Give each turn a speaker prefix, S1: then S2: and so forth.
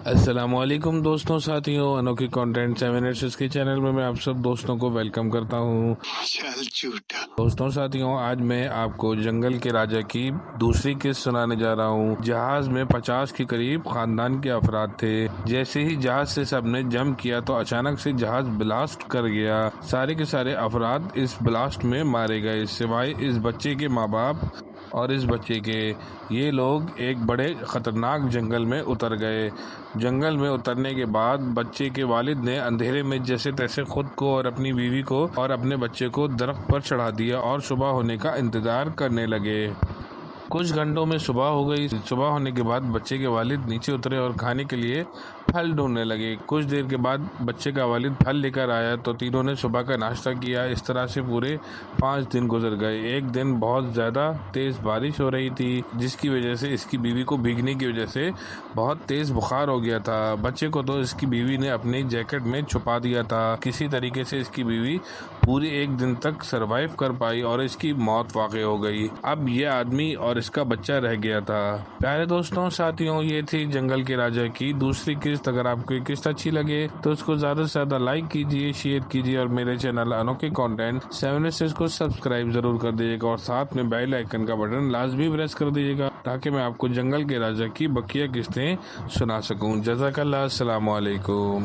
S1: السلام علیکم دوستوں، ساتھیوں، انوکھی کانٹینٹ 7 کے چینل میں آپ سب دوستوں کو ویلکم کرتا ہوں۔ دوستوں ساتھیوں، آج میں آپ کو جنگل کے راجا کی دوسری قسط سنانے جا رہا ہوں۔ جہاز میں 50 کے قریب خاندان کے افراد تھے۔ جیسے ہی جہاز سے سب نے جمپ کیا تو اچانک سے جہاز بلاسٹ کر گیا۔ سارے کے سارے افراد اس بلاسٹ میں مارے گئے، سوائے اس بچے کے ماں باپ اور اس بچے کے۔ یہ لوگ ایک بڑے خطرناک جنگل میں اتر گئے۔ جنگل میں اترنے کے بعد بچے کے والد نے اندھیرے میں جیسے تیسے خود کو اور اپنی بیوی کو اور اپنے بچے کو درخت پر چڑھا دیا اور صبح ہونے کا انتظار کرنے لگے۔ کچھ گھنٹوں میں صبح ہو گئی۔ صبح ہونے کے بعد بچے کے والد نیچے اترے اور کھانے کے لیے پھل ڈھونڈنے لگے۔ کچھ دیر کے بعد بچے کا والد پھل لے کر آیا تو تینوں نے صبح کا ناشتہ کیا۔ اس طرح سے پورے 5 دن گزر گئے۔ ایک دن بہت زیادہ تیز بارش ہو رہی تھی، جس کی وجہ سے اس کی بیوی کو بھیگنے کی وجہ سے بہت تیز بخار ہو گیا تھا۔ بچے کو تو اس کی بیوی نے اپنی جیکٹ میں چھپا دیا تھا۔ کسی طریقے سے اس کی بیوی پورے 1 دن تک سروائیو کر پائی اور اس کی موت واقع ہو گئی۔ اب یہ آدمی اور اس کا بچہ رہ گیا تھا۔ پیارے دوستوں ساتھیوں، یہ تھی جنگل کے راجا کی دوسری قسط۔ اگر آپ کو یہ قسط اچھی لگے تو اس کو زیادہ سے زیادہ لائک کیجیے، شیئر کیجیے اور میرے چینل انوکھی کانٹینٹ 7 کو سبسکرائب ضرور کر دیجیے گا اور ساتھ میں بیل آئیکن کا بٹن لازمی پریس کر دیجیے گا تاکہ میں آپ کو جنگل کے راجا کی بقیہ قسطیں سنا سکوں۔ جزاک اللہ۔ السلام علیکم۔